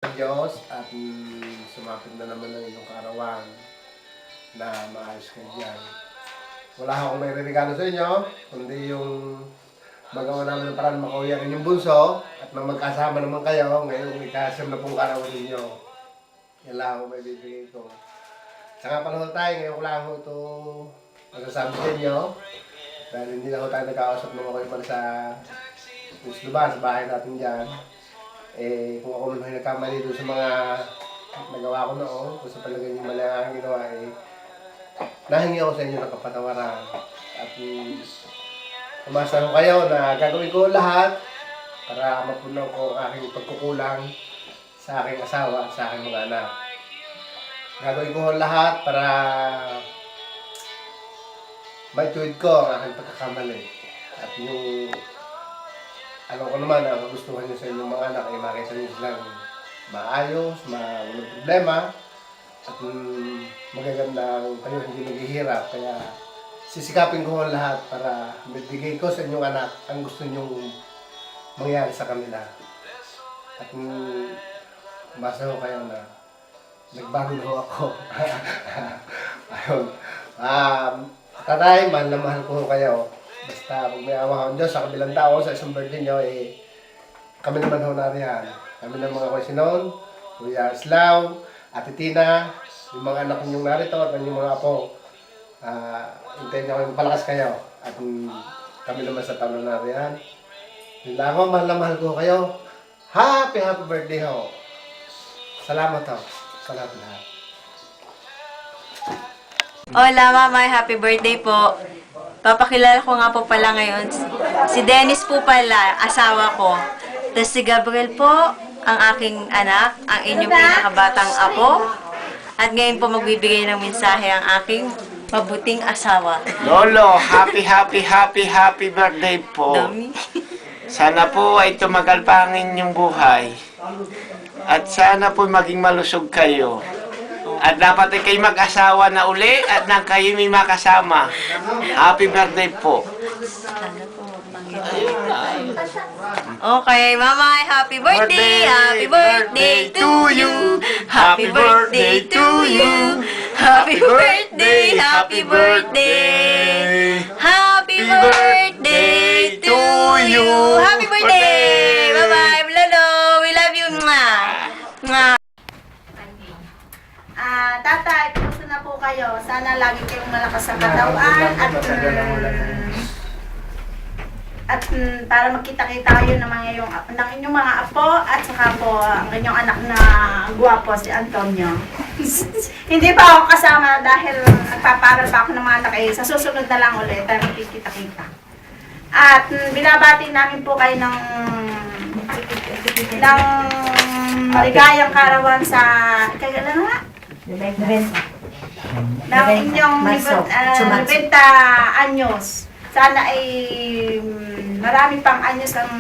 Diyos at sumapit na naman ng inyong kaarawan na maayos kayo dyan. Wala akong may regalo sa inyo, kundi yung magawa namin ng paraan makauwi ang inyong bunso at nang magkasama naman kayo ngayong ikasam na pong kaarawan ninyo. Yan lang ako may bibigay ko. Saka panahon tayo, ngayon ko lang ako ito masasabi sa inyo dahil hindi na ako tayo nagkakausap nung ako pala sa Musluban, sa bahay natin dyan. Kung ako naman nagkamali doon sa mga nagawa ko noon, kung sa palagay niyo mali ang ginawa, nahingi ako sa inyo ng kapatawaran. At umasa ko kayo na gagawin ko lahat para mapunaw ko ang aking pagkukulang sa aking asawa at sa aking mga anak. Gagawin ko lahat para maituwid ko ang aking pagkakamali. At yung alam ko naman na gustuhan niyo sa inyong mga anak ay makita niyo silang maayos, walang problema, at magagandang kayo hindi maghihirap. Kaya sisikapin ko ang lahat para magbigay ko sa inyong anak ang gusto niyong mangyari sa kanila. At basa ko kayo na nagbago na ako. Ayun. Tatay, mahal na mahal ko kayo. Basta pag may awa akong Diyos sa kabilang tao sa isang birthday nyo, kami naman ho nariyan. Kami ng mga Kwesinon, Kuya Islaw, Ate Tina, yung mga anak ninyong narito at yung mga apo. Hintayin nyo kayong palakas kayo. At kami naman sa taon na nariyan. Yun lang ho, mahal na mahal ko kayo. Happy birthday ho. Salamat ho. Sa lahat. Hola mama, happy birthday po. Papakilala ko nga po pala ngayon. Si Dennis po pala, asawa ko. Tapos si Gabriel po, ang aking anak, ang inyong pinakabatang apo. At ngayon po magbibigay ng mensahe ang aking mabuting asawa. Lolo, happy birthday po. Dami. Sana po ay tumagal pa ang inyong buhay. At sana po maging malusog kayo. At dapat ay kayo mag-asawa na uli at nang kayo may makasama. Happy birthday po. Sana po Panginoon. Okay, mama, happy birthday! Happy birthday to you! Happy birthday to you! Happy birthday! Happy birthday! Happy birthday to you! Happy birthday! Bye-bye, Lolo! We love you! Mwah! Tatay, kumusta na po kayo? Sana lagi kayong malakas sa katawan at para magkita-kita kayo ng inyong mga apo at saka po ang inyong anak na guwapo, si Antonio. Hindi pa ako kasama dahil nagpaparal pa ako ng mga anak sa susunod na lang ulit tayo magkikita-kita. At binabati namin po kayo ng maligayang karawan sa kailan nga? Ng inyong 90 anyos. Sana ay marami pang anyos ang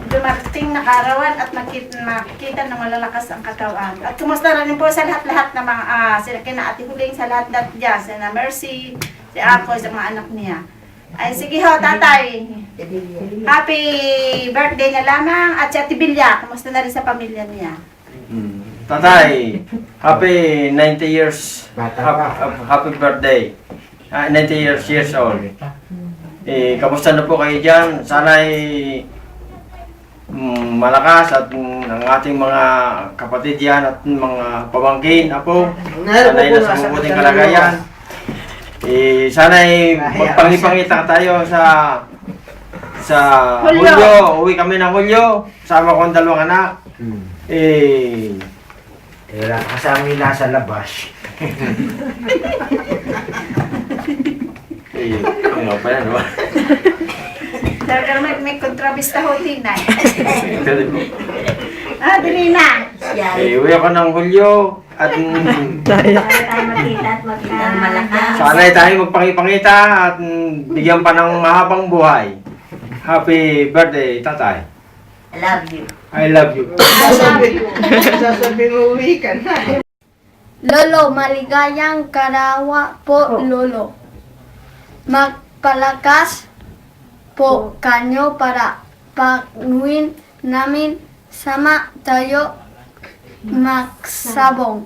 dumating na karawan at makita ng malalakas ang katawan. At kumusta rin po sa lahat-lahat ng mga sila kina Ate Huling, sa lahat dyan, sa Mercy, si Ako, sa mga anak niya. Ay sige ho, tatay. Happy birthday na lamang. At si Ate Bilya, kumusta na rin sa pamilya niya? Tatay, happy 90 years, happy birthday, 90 years old. Kamusta na po kayo dyan? Sana malakas at ang ating mga kapatid yan at mga pamangkin, apo, sana nasa mabuting kalagayan. Sana magpangipangita tayo sa Hulyo. Uwi kami ng Hulyo, kasama ko ang dalawang anak. Kasama yung nasa labas. Ano pa yan, diba? Talagang may kontrabista ho, Tinay. Dili na. Uwi ako ng Hulyo at Tayo makita at makita ang malakas. sana tayo magpangipangita at bigyan pa ng mahabang buhay. Happy birthday, tatay. I love you. I love you. Sasabi mo, uwi ka na. Lolo, maligayang karawa po, Lolo. Magpalakas po kanyo para pagawin namin sama tayo magsabong.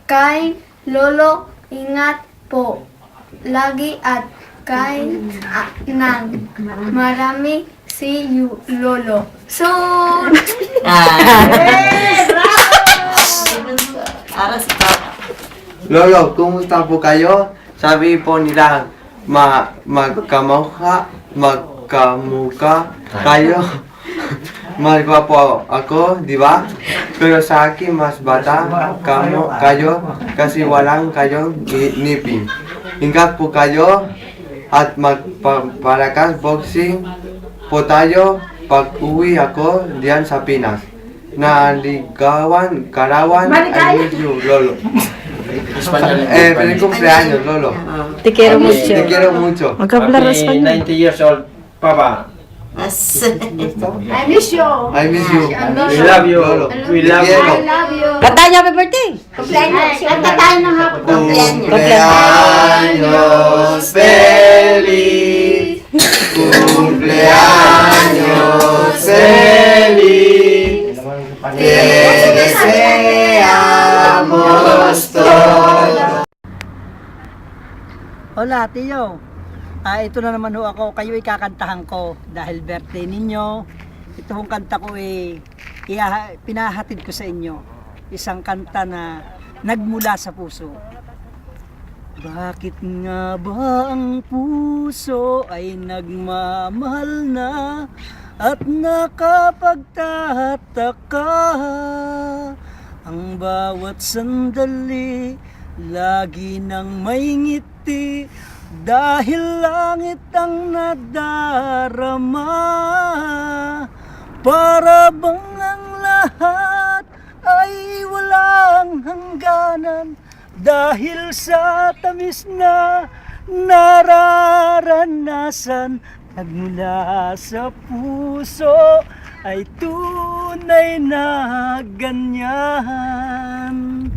Kay Lolo, ingat po lagi at kay Nang. Marami see you, Lolo. Soon! Lolo, kumusta po kayo? Sabi po nila, magkamukha kayo. Magwapo ako, di ba? Pero sa akin, mas bata kayo kasi walang kayong ngipin. Ingat po kayo at magpapalakas boxing po tayo pag uwi ako diyan sa Pinas. Naligawan, Karawan, I miss you, Lolo. Feliz cumpleaños, Lolo. Te quiero mucho. Te quiero mucho. Happy 90 years old, Papa. I miss you. I miss you. We love you. Lolo. We love you. I love you. Kanta niya, happy birthday! Kanta tayo ng hapon. Cumpleaños feliz. Cumpleaños feliz. Te deseamos todo. Hola, Tiyo. Ito na naman ho ako. Kayo ikakantahan ko dahil birthday ninyo. Ito hong kanta ko pinahatid ko sa inyo. Isang kanta na nagmula sa puso. Bakit nga ba ang puso ay nagmamahal na at nakapagtataka? Ang bawat sandali lagi nang may ngiti dahil langit ang nadarama. Para bang ang lahat ay walang hangganan dahil sa tamis na nararanasan. Nagmula sa puso ay tunay na ganyan.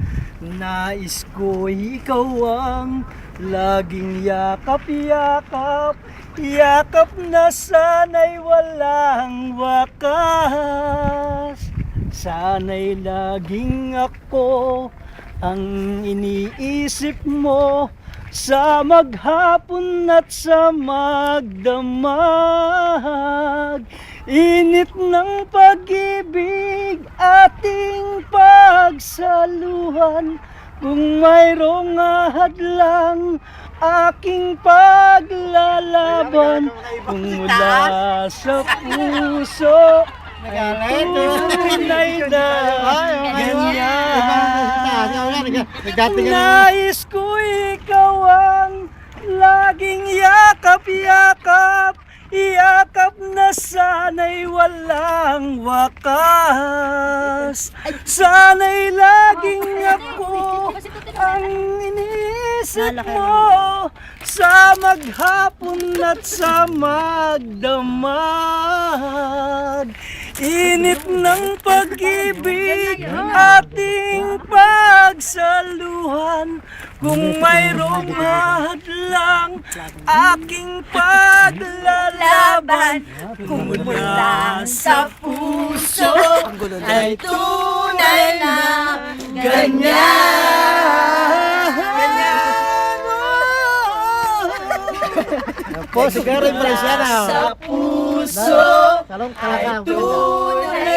Nais ko'y ikaw ang laging yakap-yakap, yakap na sana'y walang wakas. Sana'y laging ako ang iniisip mo sa maghapon at sa magdamag. Init ng pag-ibig ating pagsaluhan. Kung mayroong hadlang aking paglalaban, kung mula sa puso ay tunay na ganyan. Nais ko ikaw ang laging yakap-yakap, yakap na sana'y walang wakas. Sana'y laging ako ang iniisip mo sa maghapon at sa magdamag. Init ng pag-ibig ating pagsaluhan. Kung mayroong hadlang aking paglalaban, kung mula sa puso ay tunay na ganyan. Po, siguro yung presya na. Sa puso ay tunay